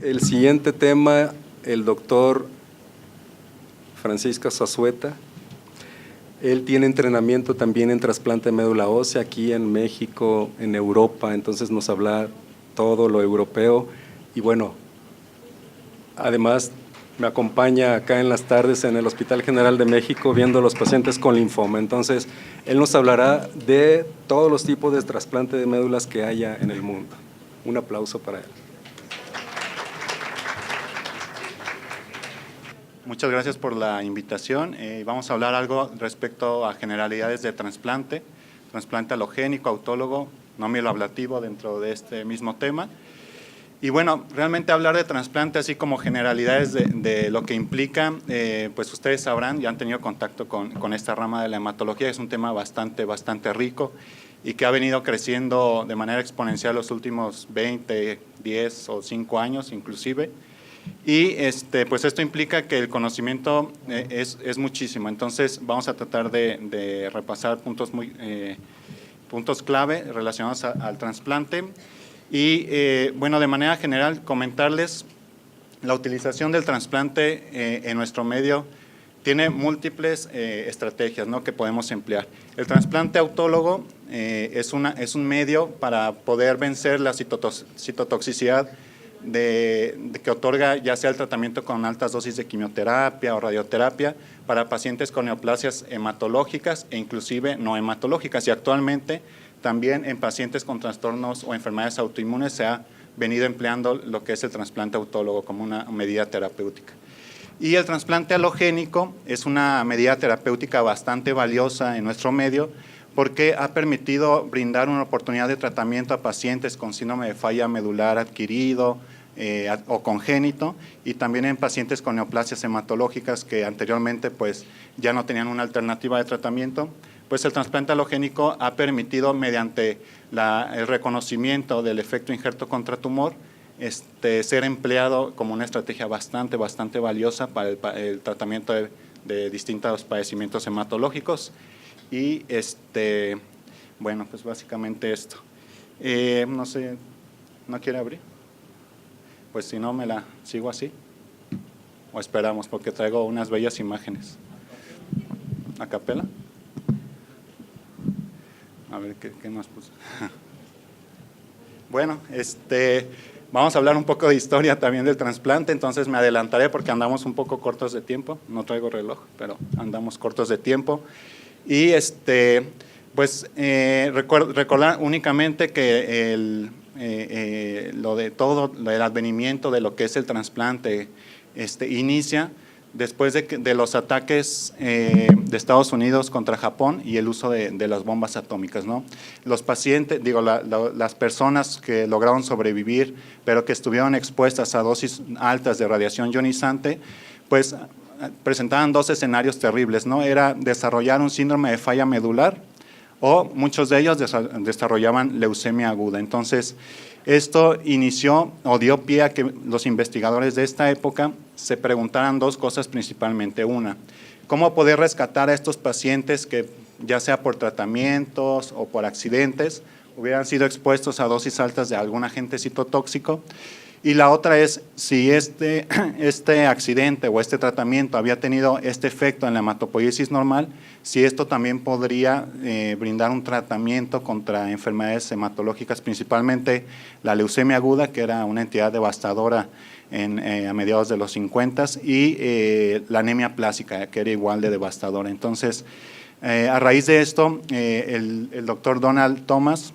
El siguiente tema, el doctor Francisco Zazueta. Él tiene entrenamiento también en trasplante de médula ósea aquí en México, en Europa, entonces nos habla todo lo europeo. Y bueno, además me acompaña acá en las tardes en el Hospital General de México viendo a los pacientes con linfoma. Entonces, él nos hablará de todos los tipos de trasplante de médulas que haya en el mundo. Un aplauso para él. Muchas gracias por la invitación. Vamos a hablar algo respecto a generalidades de trasplante halogénico, autólogo, no mieloablativo dentro de este mismo tema. Y bueno, realmente hablar de trasplante así como generalidades de lo que implica, pues ustedes sabrán, ya han tenido contacto con esta rama de la hematología, es un tema bastante rico y que ha venido creciendo de manera exponencial los últimos 20, 10 o 5 años inclusive. Y pues esto implica que el conocimiento es muchísimo, entonces vamos a tratar de repasar puntos clave relacionados al trasplante y bueno, de manera general comentarles la utilización del trasplante en nuestro medio tiene múltiples estrategias, ¿no?, que podemos emplear. El trasplante autólogo es un medio para poder vencer la citotoxicidad que otorga ya sea el tratamiento con altas dosis de quimioterapia o radioterapia para pacientes con neoplasias hematológicas e inclusive no hematológicas, y actualmente también en pacientes con trastornos o enfermedades autoinmunes se ha venido empleando lo que es el trasplante autólogo como una medida terapéutica. Y el trasplante halogénico es una medida terapéutica bastante valiosa en nuestro medio porque ha permitido brindar una oportunidad de tratamiento a pacientes con síndrome de falla medular adquirido o congénito, y también en pacientes con neoplasias hematológicas que anteriormente pues ya no tenían una alternativa de tratamiento. Pues el trasplante halogénico ha permitido, mediante el reconocimiento del efecto injerto contra tumor, ser empleado como una estrategia bastante valiosa para el tratamiento de distintos padecimientos hematológicos. Y bueno, pues básicamente esto. No sé, ¿no quiere abrir? Pues si no, me la sigo así. O esperamos, porque traigo unas bellas imágenes. ¿A capela? A ver, ¿qué nos puso? Bueno, vamos a hablar un poco de historia también del trasplante, entonces me adelantaré porque andamos un poco cortos de tiempo. No traigo reloj, pero andamos cortos de tiempo. Y pues recordar únicamente que lo del advenimiento de lo que es el trasplante inicia después de los ataques de Estados Unidos contra Japón y el uso de las bombas atómicas, ¿no? Los pacientes, las personas que lograron sobrevivir, pero que estuvieron expuestas a dosis altas de radiación ionizante, pues presentaban dos escenarios terribles, ¿no? Era desarrollar un síndrome de falla medular o muchos de ellos desarrollaban leucemia aguda. Entonces, esto inició o dio pie a que los investigadores de esta época se preguntaran dos cosas principalmente. Una, ¿cómo poder rescatar a estos pacientes que ya sea por tratamientos o por accidentes hubieran sido expuestos a dosis altas de algún agente citotóxico? Y la otra es si este accidente o este tratamiento había tenido este efecto en la hematopoiesis normal, si esto también podría brindar un tratamiento contra enfermedades hematológicas, principalmente la leucemia aguda, que era una entidad devastadora a mediados de los 50, y la anemia plástica, que era igual de devastadora. Entonces, a raíz de esto, el doctor Donald Thomas,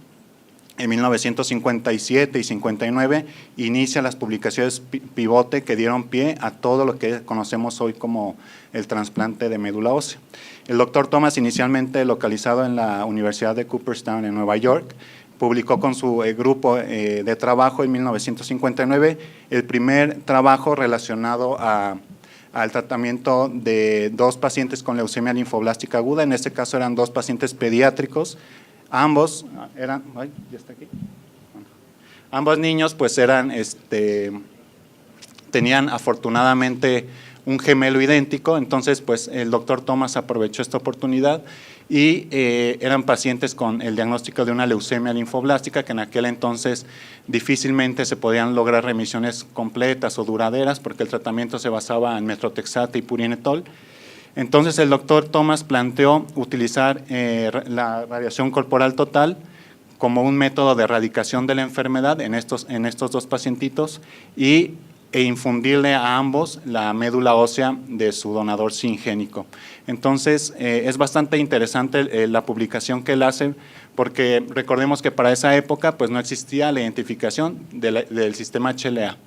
en 1957 y 59, inicia las publicaciones pivote que dieron pie a todo lo que conocemos hoy como el trasplante de médula ósea. El doctor Thomas, inicialmente localizado en la Universidad de Cooperstown en Nueva York, publicó con su grupo de trabajo en 1959 el primer trabajo relacionado al tratamiento de dos pacientes con leucemia linfoblástica aguda. En este caso eran dos pacientes pediátricos. Ambos eran, ya está aquí. Bueno, ambos niños pues tenían afortunadamente un gemelo idéntico. Entonces, pues el doctor Thomas aprovechó esta oportunidad y eran pacientes con el diagnóstico de una leucemia linfoblástica, que en aquel entonces difícilmente se podían lograr remisiones completas o duraderas porque el tratamiento se basaba en metrotexate y purinetol. Entonces el doctor Thomas planteó utilizar la radiación corporal total como un método de erradicación de la enfermedad en estos dos pacientitos e infundirle a ambos la médula ósea de su donador singénico. Entonces, es bastante interesante la publicación que él hace, porque recordemos que para esa época pues no existía la identificación del sistema HLA.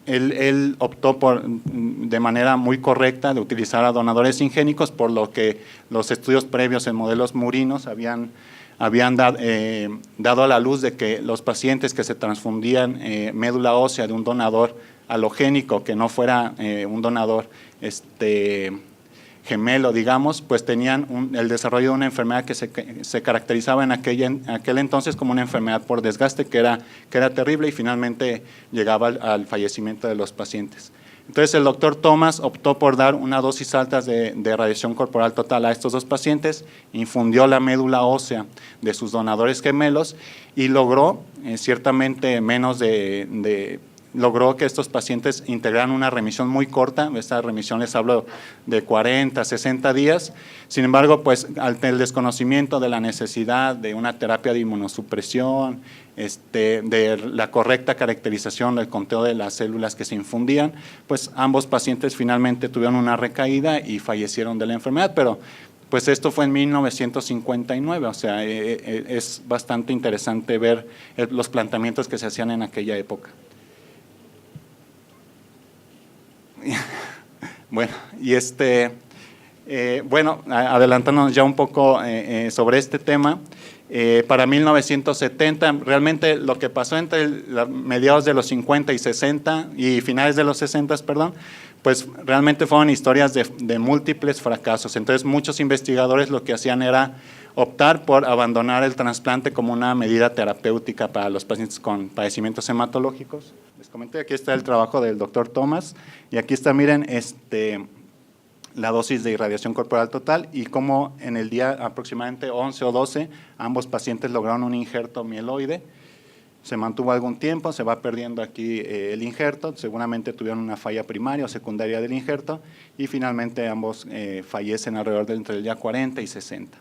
Él optó de manera muy correcta de utilizar a donadores singénicos, por lo que los estudios previos en modelos murinos habían dado a la luz de que los pacientes que se transfundían médula ósea de un donador halogénico, que no fuera un donador gemelo, digamos, pues tenían el desarrollo de una enfermedad que se caracterizaba en aquel entonces como una enfermedad por desgaste, que era terrible, y finalmente llegaba al fallecimiento de los pacientes. Entonces el doctor Thomas optó por dar una dosis alta de radiación corporal total a estos dos pacientes, infundió la médula ósea de sus donadores gemelos y logró ciertamente logró que estos pacientes integraran una remisión muy corta. Esta remisión les hablo de 40, 60 días. Sin embargo, pues ante el desconocimiento de la necesidad de una terapia de inmunosupresión, de la correcta caracterización del conteo de las células que se infundían, pues ambos pacientes finalmente tuvieron una recaída y fallecieron de la enfermedad, pero pues esto fue en 1959, o sea, es bastante interesante ver los planteamientos que se hacían en aquella época. Bueno, y adelantándonos ya un poco sobre este tema, para 1970, realmente lo que pasó entre mediados de los 50 y 60 y finales de los 60, perdón, pues realmente fueron historias de múltiples fracasos. Entonces muchos investigadores lo que hacían era optar por abandonar el trasplante como una medida terapéutica para los pacientes con padecimientos hematológicos. Les comenté, aquí está el trabajo del doctor Thomas, y aquí está, miren, la dosis de irradiación corporal total y cómo en el día aproximadamente 11 o 12 ambos pacientes lograron un injerto mieloide. Se mantuvo algún tiempo, se va perdiendo aquí el injerto, seguramente tuvieron una falla primaria o secundaria del injerto, y finalmente ambos fallecen alrededor de entre el día 40 y 60.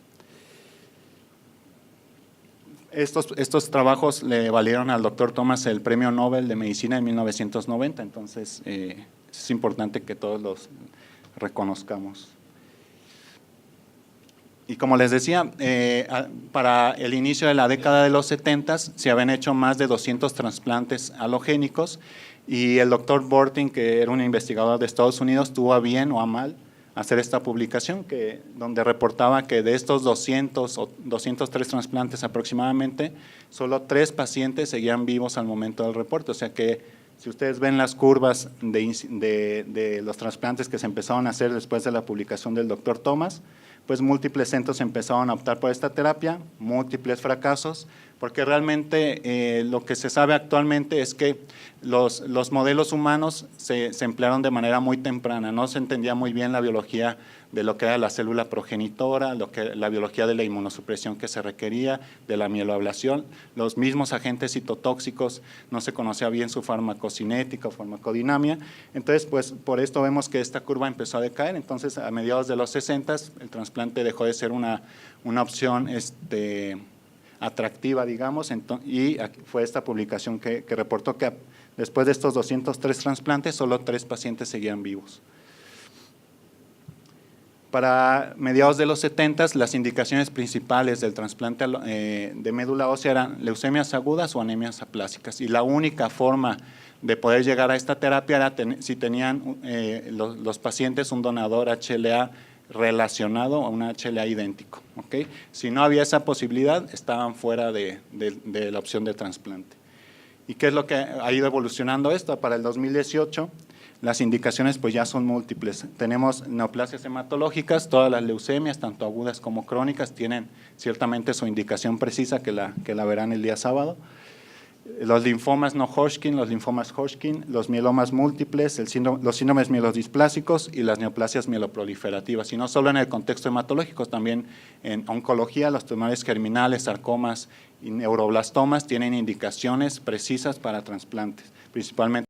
Estos trabajos le valieron al doctor Thomas el Premio Nobel de Medicina en 1990, entonces es importante que todos los reconozcamos. Y como les decía, para el inicio de la década de los 70 se habían hecho más de 200 trasplantes halogénicos, y el doctor Borting, que era un investigador de Estados Unidos, tuvo a bien o a mal hacer esta publicación donde reportaba que de estos 200 o 203 trasplantes aproximadamente, solo 3 pacientes seguían vivos al momento del reporte. O sea que si ustedes ven las curvas de los trasplantes que se empezaron a hacer después de la publicación del doctor Thomas, pues múltiples centros empezaron a optar por esta terapia, múltiples fracasos, porque realmente lo que se sabe actualmente es que los modelos humanos se emplearon de manera muy temprana, no se entendía muy bien la biología de lo que era la célula progenitora, la biología de la inmunosupresión que se requería, de la mieloablación, los mismos agentes citotóxicos, no se conocía bien su farmacocinética o farmacodinamia. Entonces, pues por esto vemos que esta curva empezó a decaer. Entonces, a mediados de los 60, el trasplante dejó de ser una opción atractiva, digamos, y fue esta publicación que reportó que después de estos 203 trasplantes, solo 3 pacientes seguían vivos. Para mediados de los 70, las indicaciones principales del trasplante de médula ósea eran leucemias agudas o anemias aplásicas, y la única forma de poder llegar a esta terapia era si tenían los pacientes un donador HLA relacionado a un HLA idéntico. ¿Okay? Si no había esa posibilidad, estaban fuera de la opción de trasplante. ¿Y qué es lo que ha ido evolucionando esto? Para el 2018, las indicaciones pues ya son múltiples. Tenemos neoplasias hematológicas, todas las leucemias, tanto agudas como crónicas, tienen ciertamente su indicación precisa que la verán el día sábado. los linfomas no Hodgkin, los linfomas Hodgkin, los mielomas múltiples, los síndromes mielodisplásicos y las neoplasias mieloproliferativas, y no solo en el contexto hematológico, también en oncología, los tumores germinales, sarcomas y neuroblastomas tienen indicaciones precisas para trasplantes, principalmente